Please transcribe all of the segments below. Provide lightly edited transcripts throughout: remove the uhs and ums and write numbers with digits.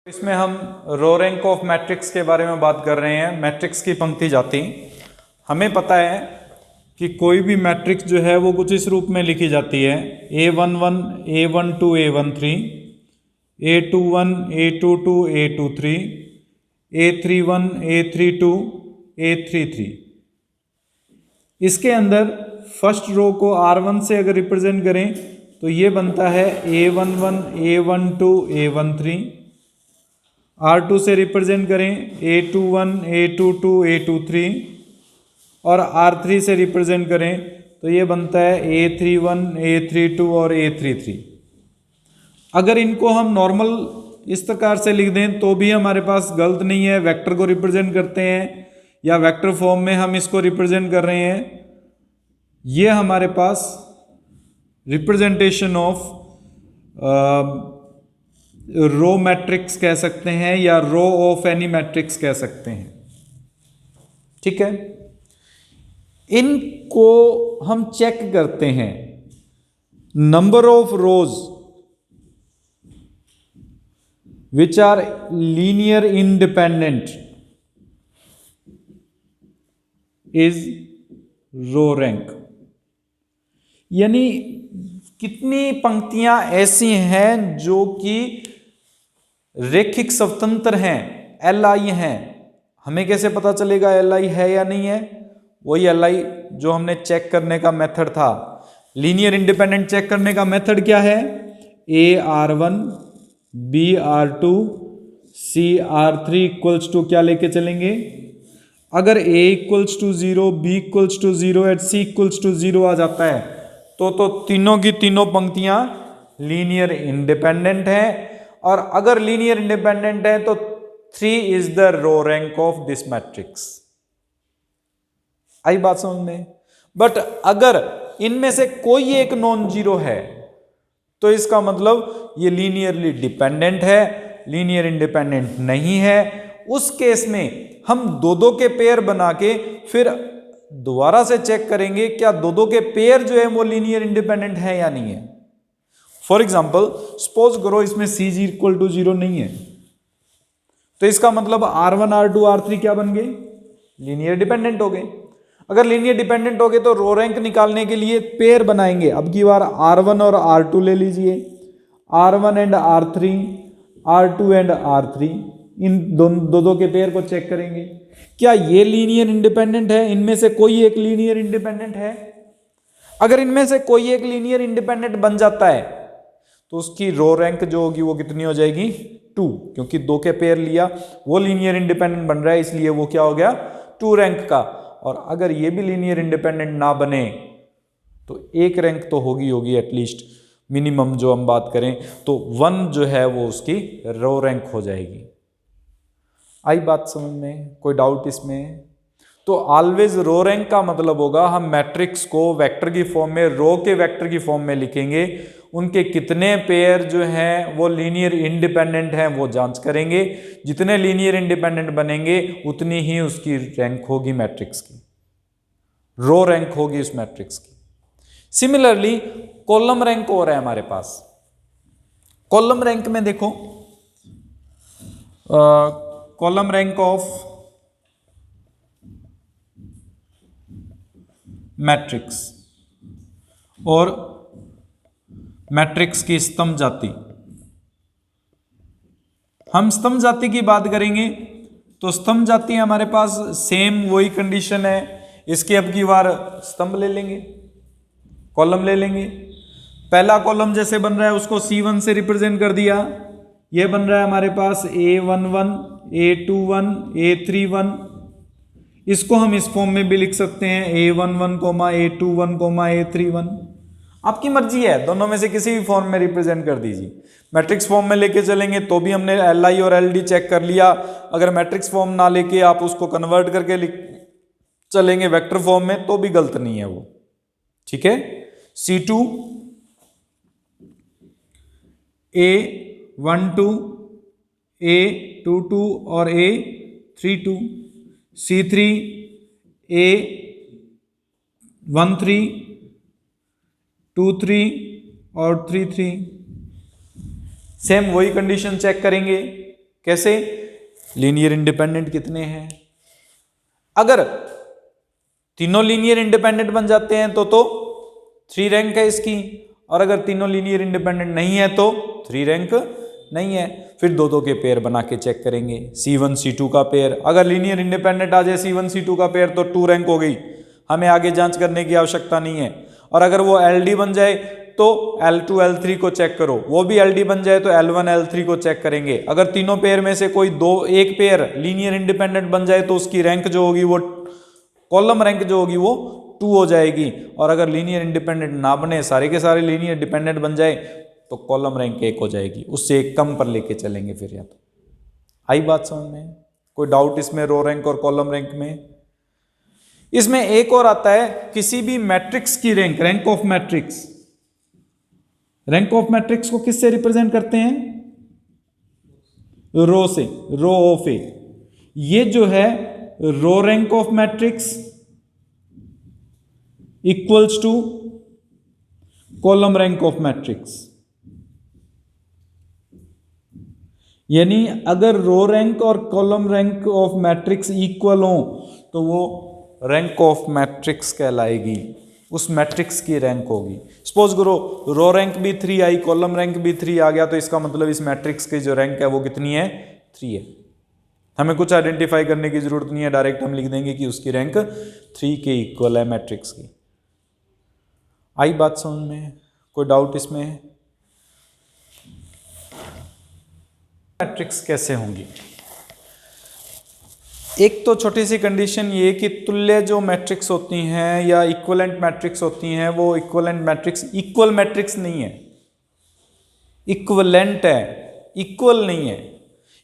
इसमें हम रो rank of matrix के बारे में बात कर रहे हैं। मैट्रिक्स की पंक्ति जाति हमें पता है कि कोई भी मैट्रिक्स जो है वो कुछ इस रूप में लिखी जाती है: A11 A12 A13 A21 A22 A23 A31 A32 A33। इसके अंदर फर्स्ट रो को R1 से अगर रिप्रेजेंट करें तो ये बनता है A11 A12 A13। R2 से रिप्रेजेंट करें A21 A22 A23 और R3 से रिप्रेजेंट करें तो ये बनता है A31 A32 और A33। अगर इनको हम नॉर्मल इस प्रकार से लिख दें तो भी हमारे पास गलत नहीं है। वेक्टर को रिप्रेजेंट करते हैं या वेक्टर फॉर्म में हम इसको रिप्रेजेंट कर रहे हैं। ये हमारे पास रिप्रेजेंटेशन ऑफ रो मैट्रिक्स कह सकते हैं या रो ऑफ एनी मैट्रिक्स कह सकते हैं। ठीक है, इनको हम चेक करते हैं। Number of rows which are linear independent is row rank, यानी कितनी पंक्तियां ऐसी हैं जो कि रेखिक स्वतंत्र हैं, LI हैं। हमें कैसे पता चलेगा LI है या नहीं है? वही LI जो हमने चेक करने का मेथड था। लीनियर इंडिपेंडेंट चेक करने का मेथड क्या है? AR1 BR2 CR3 equals to क्या लेके चलेंगे? अगर A equals to 0 B equals to 0 and C equals to 0 आ जाता है तो तीनों की तीनों पंक्तियां लीनियर इंडिपेंडेंट है। और अगर लीनियर इंडिपेंडेंट है तो 3 is the row rank of this matrix. आई बात समझ में? बट अगर इनमें से कोई एक नॉन जीरो है तो इसका मतलब ये लीनियरली डिपेंडेंट है, लीनियर इंडिपेंडेंट नहीं है। उस केस में हम दो दो के पेयर बना के फिर दोबारा से चेक करेंगे क्या दो दो के पेयर जो है वो लीनियर इंडिपेंडेंट है या नहीं है। फॉर एग्जाम्पल सपोज करो इसमें CG इक्वल टू 0 नहीं है तो इसका मतलब R1 R2 R3 क्या बन गए? लीनियर डिपेंडेंट हो गए। अगर लीनियर डिपेंडेंट हो गए तो रो रैंक निकालने के लिए पेयर बनाएंगे। अब की बार R1 और R2 ले लीजिए, R1 and R3, R2 and R3, इन दो के पेयर को चेक करेंगे क्या ये लीनियर इंडिपेंडेंट है। इनमें से कोई एक लीनियर इंडिपेंडेंट है। अगर इनमें से कोई एक लीनियर इंडिपेंडेंट बन जाता है तो उसकी रो रैंक जो होगी वो कितनी हो जाएगी? 2, क्योंकि दो के पेयर लिया, वो लीनियर इंडिपेंडेंट बन रहा है, इसलिए वो क्या हो गया? 2 रैंक का। और अगर ये भी लीनियर इंडिपेंडेंट ना बने तो 1 रैंक तो होगी एटलीस्ट, मिनिमम जो हम बात करें तो 1 जो है वो उसकी रो रैंक हो जाएगी। आई बात समझ में? कोई डाउट इसमें? तो ऑलवेज रो रैंक का मतलब होगा हम मैट्रिक्स को वेक्टर की फॉर्म में, रो के वेक्टर की फॉर्म में लिखेंगे, उनके कितने पेयर जो हैं वो लीनियर इंडिपेंडेंट हैं वो जांच करेंगे। जितने लीनियर इंडिपेंडेंट बनेंगे उतनी ही उसकी रैंक होगी मैट्रिक्स की, रो रैंक होगी उस मैट्रिक्स की। सिमिलरली कॉलम रैंक और है हमारे पास। कॉलम रैंक में देखो, कॉलम रैंक ऑफ मैट्रिक्स और मैट्रिक्स की स्तंभ जाति। हम स्तंभ जाति की बात करेंगे तो स्तंभ जाति हमारे पास सेम वही कंडीशन है। इसके अब की बार स्तंभ ले लेंगे, कॉलम ले लेंगे। पहला कॉलम जैसे बन रहा है उसको C1 से रिप्रेजेंट कर दिया। यह बन रहा है हमारे पास A11 A21 A31। इसको हम इस फॉर्म में भी लिख सकते हैं A11, A21, A31। आपकी मर्जी है, दोनों में से किसी भी फॉर्म में रिप्रेजेंट कर दीजिए। मैट्रिक्स फॉर्म में लेके चलेंगे तो भी हमने LI और LD चेक कर लिया। अगर मैट्रिक्स फॉर्म ना लेके आप उसको कन्वर्ट करके चलेंगे वेक्टर फॉर्म में तो भी गलत नहीं है वो। ठीक है, C2 A12 A22 और A32, C3 A13 23 और 33। सेम वही कंडीशन चेक करेंगे। कैसे? लीनियर इंडिपेंडेंट कितने हैं? अगर तीनों लीनियर इंडिपेंडेंट बन जाते हैं तो 3 रैंक है इसकी, और अगर तीनों लीनियर इंडिपेंडेंट नहीं है तो 3 रैंक नहीं है। फिर दो दो के पेयर बना के चेक करेंगे। C1 C2 का पेयर, अगर लीनियर इंडिपेंडेंट आ जाए C1 C2 का पेयर तो 2 रैंक हो गई, हमें आगे जांच करने की आवश्यकता नहीं है। और अगर वो LD बन जाए तो L2 L3 को चेक करो, वो भी LD बन जाए तो L1 L3 को चेक करेंगे। अगर तीनों पेयर में से कोई एक पेयर लीनियर इंडिपेंडेंट बन जाए तो उसकी रैंक जो होगी वो कॉलम रैंक जो होगी वो 2 हो जाएगी। और अगर लीनियर इंडिपेंडेंट ना बने, सारे के सारे लीनियर डिपेंडेंट बन जाए तो कॉलम रैंक 1 हो जाएगी, उससे एक कम पर लेके चलेंगे फिर। या तो आई बात समझ में? कोई डाउट इसमें रो रैंक और कॉलम रैंक में? इसमें एक और आता है, किसी भी मैट्रिक्स की rank, rank of matrix. Rank of matrix को किससे रिप्रेजेंट करते हैं? रो से, रो ऑफ ए। ये जो है row rank of matrix equals to column rank of matrix. यानी अगर रो रैंक और column rank of matrix equal हो तो वो रैंक ऑफ मैट्रिक्स कहलाएगी, उस मैट्रिक्स की रैंक होगी। सपोज करो रो रैंक भी 3 आई, कॉलम रैंक भी 3 आ गया, तो इसका मतलब इस मैट्रिक्स की जो रैंक है वो कितनी है? 3 है। हमें कुछ आइडेंटिफाई करने की जरूरत नहीं है, डायरेक्ट हम लिख देंगे कि उसकी रैंक 3 के इक्वल है मैट्रिक्स की। आई बात समझ में? कोई डाउट इसमें? मैट्रिक्स कैसे होंगी? एक तो छोटी सी कंडीशन ये कि तुल्य जो मैट्रिक्स होती हैं या इक्वलेंट मैट्रिक्स होती हैं, वो इक्वलेंट मैट्रिक्स इक्वल मैट्रिक्स नहीं है, इक्वलेंट है, इक्वल नहीं है।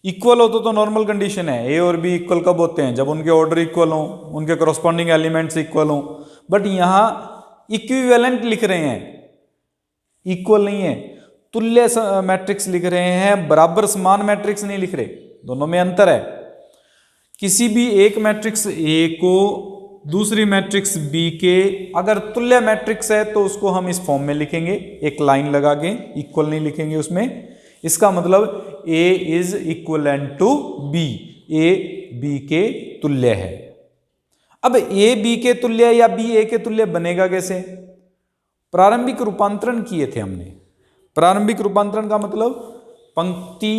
इक्वल हो तो नॉर्मल कंडीशन है, ए और बी इक्वल कब होते हैं? जब उनके ऑर्डर इक्वल हो, उनके कॉरस्पॉन्डिंग एलिमेंट्स इक्वल हो। बट यहां इक्विवेलेंट लिख रहे हैं, इक्वल नहीं है। तुल्य मैट्रिक्स लिख रहे हैं, बराबर समान मैट्रिक्स नहीं लिख रहे, दोनों में अंतर है। किसी भी एक मैट्रिक्स ए को दूसरी मैट्रिक्स बी के अगर तुल्य मैट्रिक्स है तो उसको हम इस फॉर्म में लिखेंगे, एक लाइन लगा के, इक्वल नहीं लिखेंगे उसमें। इसका मतलब A is equivalent to B, A B के तुल्य है। अब ए बी के तुल्य या बी ए के तुल्य बनेगा कैसे? प्रारंभिक रूपांतरण किए थे हमने। प्रारंभिक रूपांतरण का मतलब पंक्ति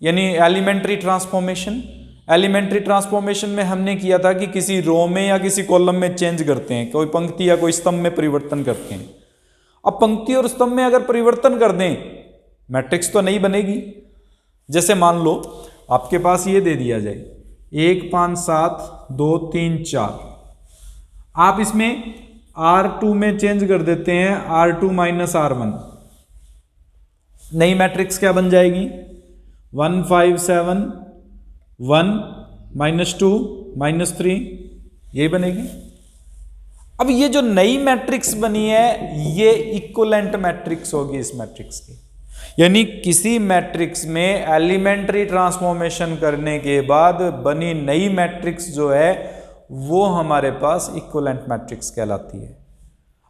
यानी एलिमेंट्री ट्रांसफॉर्मेशन। एलिमेंट्री ट्रांसफॉर्मेशन में हमने किया था कि किसी रो में या किसी कॉलम में चेंज करते हैं, कोई पंक्ति या कोई स्तंभ में परिवर्तन करते हैं। अब पंक्ति और स्तंभ में अगर परिवर्तन कर दें, मैट्रिक्स तो नहीं बनेगी। जैसे मान लो आपके पास ये दे दिया जाए 1 5 7 2 3 4, आप इसमें R2 में चेंज कर देते हैं R2 माइनस R1, नई मैट्रिक्स क्या बन जाएगी? 1 5 7 1 -2 -3, ये बनेगी। अब ये जो नई मैट्रिक्स बनी है ये इक्विवेलेंट मैट्रिक्स होगी इस मैट्रिक्स की। यानी किसी मैट्रिक्स में एलिमेंट्री ट्रांसफॉर्मेशन करने के बाद बनी नई मैट्रिक्स जो है वो हमारे पास इक्विवेलेंट मैट्रिक्स कहलाती है।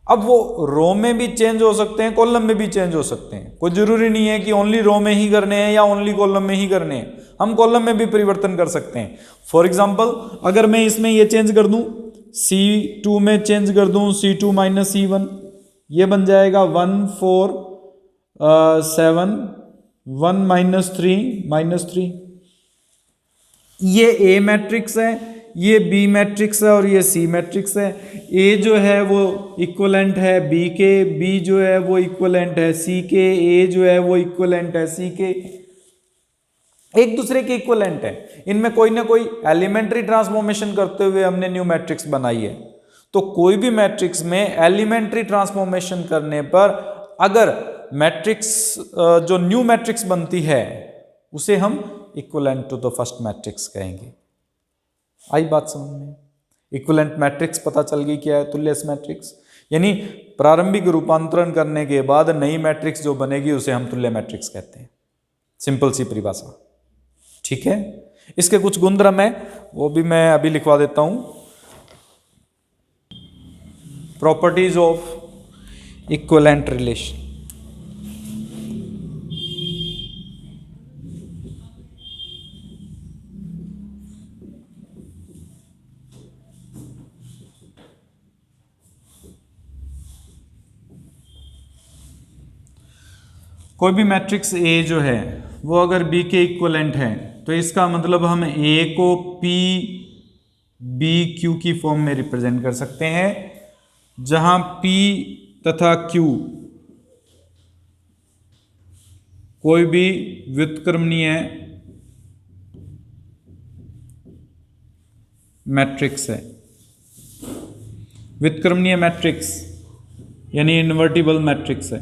अब वो रो में भी चेंज हो सकते हैं, कॉलम में भी चेंज हो सकते हैं। कोई जरूरी नहीं है कि ओनली रो में ही करने हैं या ओनली कॉलम में ही करने हैं, हम कॉलम में भी परिवर्तन कर सकते हैं। फॉर एग्जांपल अगर मैं इसमें ये चेंज कर दूं, C2 में चेंज कर दूं C2 माइनस C1, ये बन जाएगा 1 4 7 1 -3 ये ए मैट्रिक्स है, ये बी मैट्रिक्स है और ये सी मैट्रिक्स है। ए जो है वो इक्विवेलेंट है बी के, बी जो है वो इक्विवेलेंट है सी के, ए जो है वो इक्विवेलेंट है सी के, एक दूसरे के इक्विवेलेंट है। इनमें कोई ना कोई एलिमेंट्री ट्रांसफॉर्मेशन करते हुए हमने न्यू मैट्रिक्स बनाई है। तो कोई भी मैट्रिक्स में एलिमेंट्री ट्रांसफॉर्मेशन करने पर अगर मैट्रिक्स जो न्यू मैट्रिक्स बनती है उसे हम equivalent to the first matrix कहेंगे। आई बात समझ में? इक्विवेलेंट मैट्रिक्स पता चल गई क्या है? तुल्य मैट्रिक्स यानी प्रारंभिक रूपांतरण करने के बाद नई मैट्रिक्स जो बनेगी उसे हम तुल्य मैट्रिक्स कहते हैं। सिंपल सी परिभाषा, ठीक है। इसके कुछ गुणधर्म है वो भी मैं अभी लिखवा देता हूं। Properties of equivalent relation. कोई भी मैट्रिक्स ए जो है वो अगर बी के इक्वलेंट है तो इसका मतलब हम ए को पी बी क्यू की फॉर्म में रिप्रेजेंट कर सकते हैं, जहां पी तथा क्यू कोई भी व्युत्क्रमणीय मैट्रिक्स है। व्युत्क्रमणीय मैट्रिक्स यानी इन्वर्टिबल मैट्रिक्स है।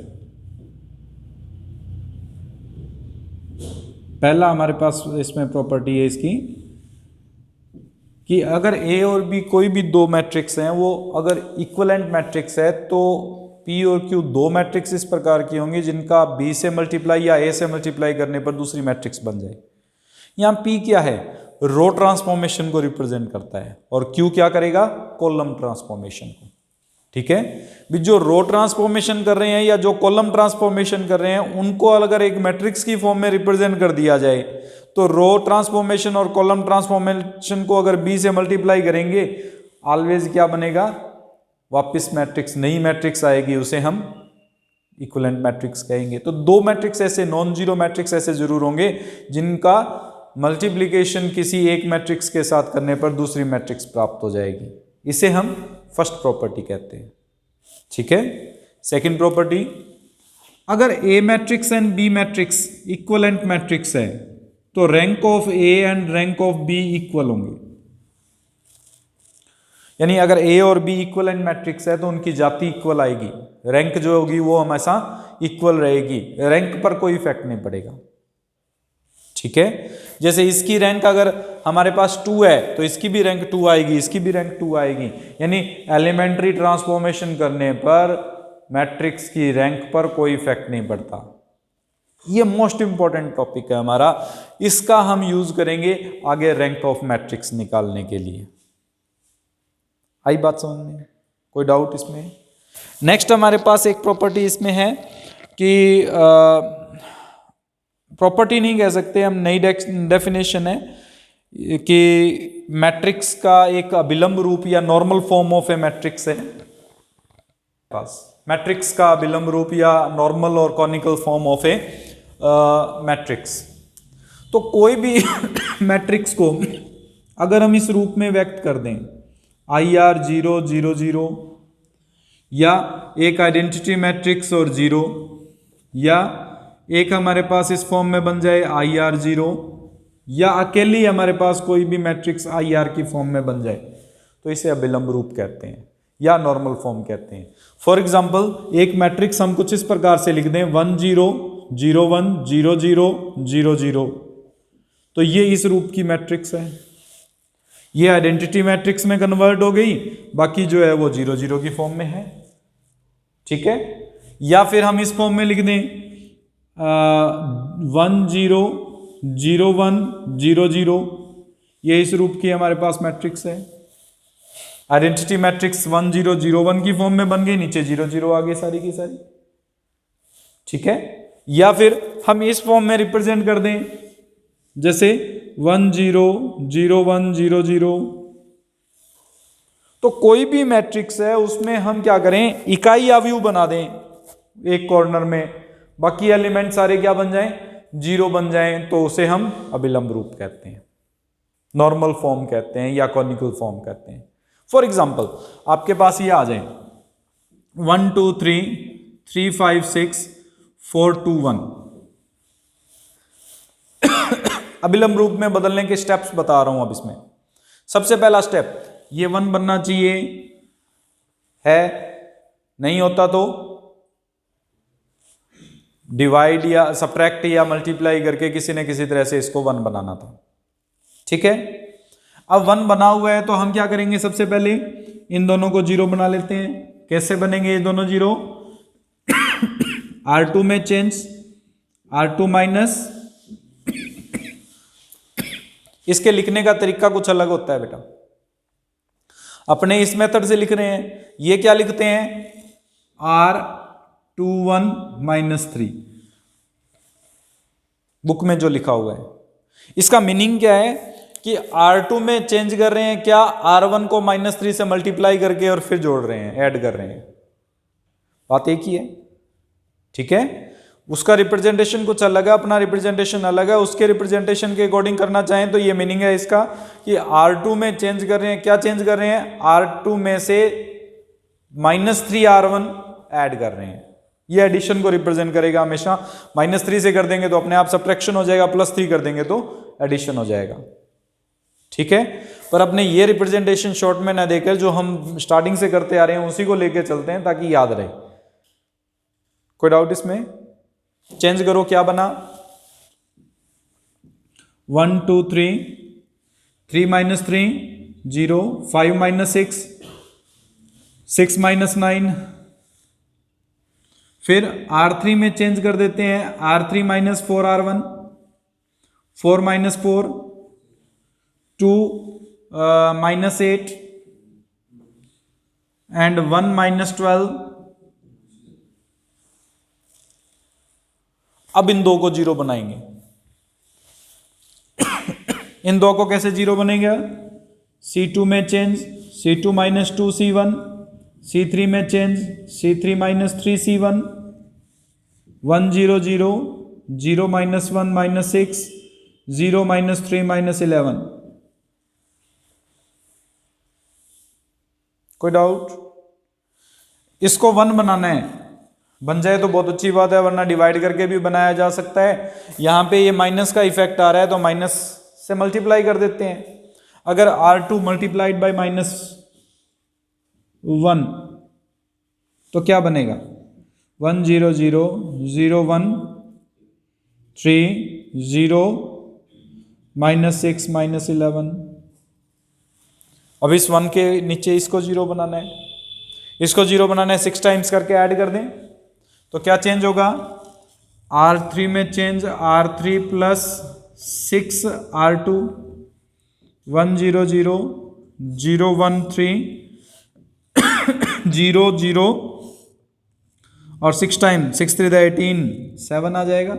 पहला हमारे पास इसमें प्रॉपर्टी है इसकी कि अगर ए और बी कोई भी दो मैट्रिक्स हैं, वो अगर इक्वलेंट मैट्रिक्स है तो पी और क्यू दो मैट्रिक्स इस प्रकार की होंगी जिनका बी से मल्टीप्लाई या ए से मल्टीप्लाई करने पर दूसरी मैट्रिक्स बन जाए। यहां पी क्या है, रो ट्रांसफॉर्मेशन को रिप्रेजेंट करता है और क्यू क्या करेगा, कॉलम ट्रांसफॉर्मेशन को। ठीक है, भी जो रो ट्रांसफॉर्मेशन कर रहे हैं या जो कॉलम ट्रांसफॉर्मेशन कर रहे हैं उनको अगर एक मैट्रिक्स की फॉर्म में रिप्रेजेंट कर दिया जाए तो रो ट्रांसफॉर्मेशन और कॉलम ट्रांसफॉर्मेशन को अगर बी से मल्टीप्लाई करेंगे ऑलवेज क्या बनेगा, वापस मैट्रिक्स, नई मैट्रिक्स आएगी, उसे हम इक्विवेलेंट मैट्रिक्स कहेंगे। तो दो मैट्रिक्स ऐसे, नॉन जीरो मैट्रिक्स ऐसे जरूर होंगे जिनका मल्टीप्लिकेशन किसी एक मैट्रिक्स के साथ करने पर दूसरी मैट्रिक्स प्राप्त हो जाएगी। इसे हम फर्स्ट प्रॉपर्टी कहते हैं। ठीक है, सेकंड प्रॉपर्टी, अगर A matrix and B matrix equivalent matrix है तो rank of A and rank of B equal होंगे। यानी अगर ए और बी इक्विवेलेंट मैट्रिक्स है तो उनकी जाति इक्वल आएगी, रैंक जो होगी वो हमेशा इक्वल रहेगी, रैंक पर कोई इफेक्ट नहीं पड़ेगा। ठीक है, जैसे इसकी रैंक अगर हमारे पास 2 है तो इसकी भी रैंक 2 आएगी, इसकी भी रैंक 2 आएगी। यानी एलिमेंट्री ट्रांसफॉर्मेशन करने पर मैट्रिक्स की रैंक पर कोई इफेक्ट नहीं पड़ता। ये मोस्ट इंपॉर्टेंट टॉपिक है हमारा, इसका हम यूज करेंगे आगे रैंक ऑफ मैट्रिक्स निकालने के लिए। आई बात समझ में, कोई डाउट इसमें? नेक्स्ट हमारे पास एक प्रॉपर्टी इसमें है कि प्रॉपर्टी नहीं कह सकते हम, नई डेफिनेशन है कि मैट्रिक्स का एक अभिलंब रूप या normal form of A matrix है। पास मैट्रिक्स का अभिलंब रूप या नॉर्मल और conical form of A matrix. तो कोई भी मैट्रिक्स को अगर हम इस रूप में व्यक्त कर दें IR 0 0 0, या एक आइडेंटिटी मैट्रिक्स और 0, या एक हमारे पास इस फॉर्म में बन जाए IR 0, या अकेली हमारे पास कोई भी मैट्रिक्स IR की फॉर्म में बन जाए, तो इसे अभिलंब रूप कहते हैं या नॉर्मल फॉर्म कहते हैं। फॉर एग्जाम्पल, एक मैट्रिक्स हम कुछ इस प्रकार से लिख दें 1 0 0 1 0 0 0 0, तो ये इस रूप की मैट्रिक्स है। ये आइडेंटिटी मैट्रिक्स में कन्वर्ट हो गई, बाकी जो है वो 0 0 की फॉर्म में है। ठीक है, या फिर हम इस फॉर्म में लिख दें 1 0 0 1 0 0, ये इस रूप की हमारे पास मैट्रिक्स है। आइडेंटिटी मैट्रिक्स 1 0 0 1 की फॉर्म में बन गई, नीचे 0 0 आ गई सारी की सारी। ठीक है, या फिर हम इस फॉर्म में रिप्रेजेंट कर दें जैसे 1 0 0 1 0 0। तो कोई भी मैट्रिक्स है उसमें हम क्या करें, इकाई अवयव बना दें एक कॉर्नर में, बाकी एलिमेंट सारे क्या बन जाएं, 0 बन जाएं, तो उसे हम अभिलंब रूप कहते हैं, नॉर्मल फॉर्म कहते हैं या कॉनिकल फॉर्म कहते हैं। फॉर एग्जाम्पल, आपके पास ये आ जाए 1 2 3 3 5 6 4 2 1। अभिलंब रूप में बदलने के स्टेप्स बता रहा हूं अब इसमें। सबसे पहला स्टेप, ये 1 बनना चाहिए, है नहीं होता तो डिवाइड या सब्ट्रैक्ट या मल्टीप्लाई करके किसी न किसी तरह से इसको 1 बनाना था। ठीक है, अब 1 बना हुआ है तो हम क्या करेंगे, सबसे पहले इन दोनों को 0 बना लेते हैं। कैसे बनेंगे ये दोनों 0? R2 में चेंज, R2 माइनस, इसके लिखने का तरीका कुछ अलग होता है बेटा। अपने इस मेथड से लिख रहे हैं, ये क्या लिखते हैं R21 माइनस 3, बुक में जो लिखा हुआ है। इसका मीनिंग क्या है कि R2 में चेंज कर रहे हैं क्या, R1 को -3 से मल्टीप्लाई करके और फिर जोड़ रहे हैं, ऐड कर रहे हैं, बात एक ही है। ठीक है, उसका रिप्रेजेंटेशन कुछ अलग है, अपना रिप्रेजेंटेशन अलग है, उसके रिप्रेजेंटेशन के अकॉर्डिंग करना चाहें तो ये मीनिंग है इसका कि R2 में चेंज कर रहे हैं, क्या चेंज कर रहे हैं, R2 में से -3R1 ऐड कर रहे हैं। ये एडिशन को रिप्रेजेंट करेगा हमेशा। -3 से कर देंगे तो अपने आप सब्ट्रैक्शन हो जाएगा, +3 कर देंगे तो एडिशन हो जाएगा, ठीक है। पर अपने ये रिप्रेजेंटेशन शॉर्ट में ना देकर जो हम स्टार्टिंग से करते आ रहे हैं उसी को लेके चलते हैं ताकि याद रहे। कोई डाउट इसमें? चेंज करो, क्या बना, 1 2 3, 3 - 3 0, 5 - 6, 6 - 9, फिर R3 में चेंज कर देते हैं, R3 - 4R1, 4 - 4, 2 -8 एंड 1 - 12। अब इन दो को जीरो बनाएंगे। इन दो को कैसे जीरो बनेगा, C2 में चेंज, C2 - 2 C1, C3 में चेंज, C3 - 3 C1, 1 0 0, 0 - 1 - 6, 0 - 3 - 11। कोई डाउट? इसको 1 बनाना है, बन जाए तो बहुत अच्छी बात है, वरना डिवाइड करके भी बनाया जा सकता है। यहां पे ये माइनस का इफेक्ट आ रहा है तो माइनस से मल्टीप्लाई कर देते हैं। अगर R2 मल्टीप्लाइड बाय -1 तो क्या बनेगा, 1 0 0, 0 1 3, 0 -6 -11। अब इस 1 के नीचे इसको जीरो बनाना है, इसको जीरो बनाना है, 6 टाइम्स करके ऐड कर दें तो क्या चेंज होगा, R3 में चेंज, R3 + 6 R2, 1 0 0, 0 1 3, 0 0 और 6 टाइम 6 3 18, 7 आ जाएगा।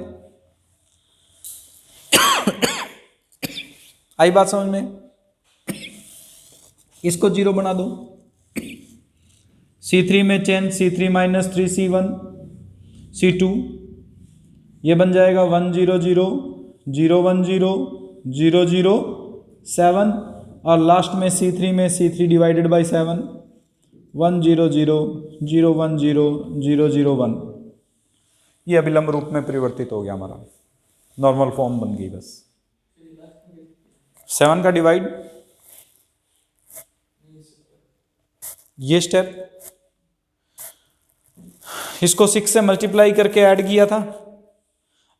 आई बात समझ में? इसको जीरो बना दो, C3 में चेंज, C3 - 3 C1, C2, ये बन जाएगा 1 0 0, 0 1 0, 0 0 7 और लास्ट में C3 में C3 डिवाइडेड बाय 7, 1 0 0, 0 1 0, 0 0 1। ये अभिलंब रूप में परिवर्तित हो गया, हमारा नॉर्मल फॉर्म बन गई बस। 7 का डिवाइड, ये स्टेप, इसको 6 से मल्टीप्लाई करके ऐड किया था।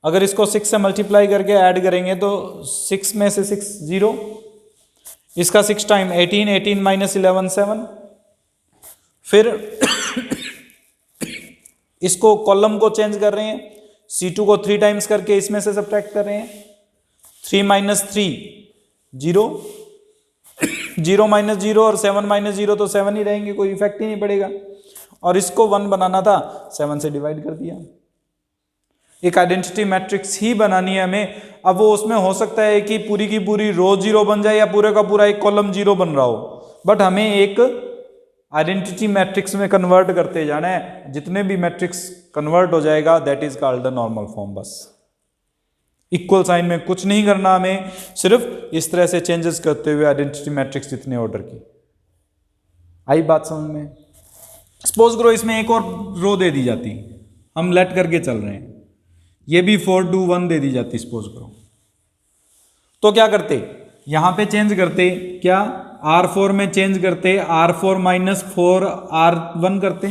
अगर इसको 6 से मल्टीप्लाई करके ऐड करेंगे तो 6 में से 6 0, इसका 6 टाइम 18, 18 - 11 7। फिर इसको कॉलम को चेंज कर रहे हैं, C2 को 3 टाइम्स करके इसमें से सब्ट्रैक्ट कर रहे हैं, 3 - 3 0, 0 - 0 और 7 - 0 तो 7 ही रहेंगे, कोई इफेक्ट ही नहीं पड़ेगा। और इसको 1 बनाना था, 7 से डिवाइड कर दिया। एक आइडेंटिटी मैट्रिक्स ही बनानी है हमें। अब वो उसमें हो सकता है कि पूरी की पूरी रो जीरो बन जाए या पूरे का पूरा एक कॉलम जीरो बन रहा हो, बट हमें एक आइडेंटिटी मैट्रिक्स में कन्वर्ट करते जाना है। जितने भी मैट्रिक्स कन्वर्ट हो जाएगा that is called the normal form. बस इक्वल साइन में कुछ नहीं करना हमें, सिर्फ इस तरह से चेंजेस करते हुए आइडेंटिटी मैट्रिक्स जितने ऑर्डर की। आई बात समझ में? सपोज करो इसमें एक और रो दे दी जाती, हम लेट करके चल रहे हैं, ये भी 4 2 1 दे दी जाती सपोज करो, तो क्या करते, यहां पे चेंज करते, क्या R4 में चेंज करते, R4 - 4 R1 करते,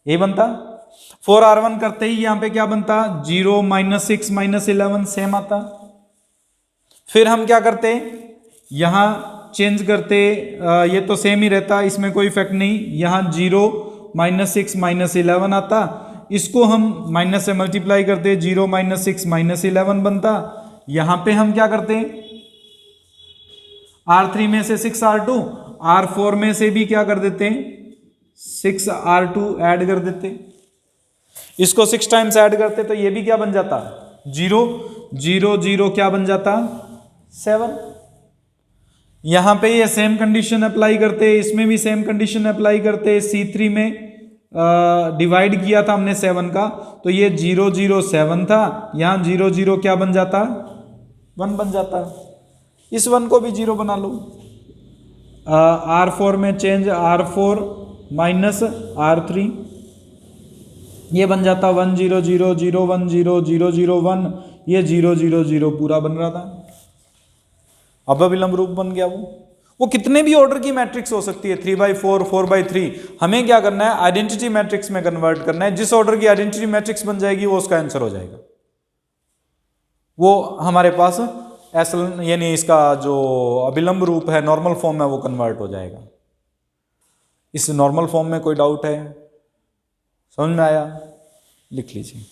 ये बनता 4 R1 करते ही यहां पे क्या बनता, 0 - 6 - 11 सेम आता। फिर हम क्या करते, यहां चेंज करते, ये तो सेम ही रहता, इसमें कोई इफेक्ट नहीं, यहां 0 - 6 - 11 आता, इसको हम माइनस से मल्टीप्लाई करते, 0 - 6 - 11 बनता। यहां पे हम क्या करते, R3 में से 6 R2, R4 में से भी क्या कर देते हैं 6 R2 ऐड कर देते, इसको 6 टाइम्स ऐड करते तो ये भी क्या बन जाता, 0 0 0 क्या बन जाता 7। यहां पे ये सेम कंडीशन अप्लाई करते, इसमें भी सेम कंडीशन अप्लाई करते, C3 में डिवाइड किया था हमने 7 का, तो ये 0 0 7 था, यहाँ 0 0 क्या बन जाता, 1 बन जाता। इस 1 को भी 0 बना लो। R4 में चेंज, R4 माइनस R3, ये बन जाता 1 0 0 0 1 0 0 0 1, ये 0 0 0 पूरा बन रहा था। अब अभिलंब रूप बन गया। वो कितने भी ऑर्डर की मैट्रिक्स हो सकती है, 3/4, 4/3। हमें क्या करना है, आइडेंटिटी मैट्रिक्स में कन्वर्ट करना है। जिस ऑर्डर की आइडेंटिटी मैट्रिक्स बन जाएगी वो उसका आंसर हो जाएगा। वो हमारे पास यानी इसका जो अभिलंब रूप है, नॉर्मल फॉर्म में वो कन्वर्ट हो जाएगा। इस नॉर्मल फॉर्म में कोई डाउट है, समझ में आया, लिख लीजिए।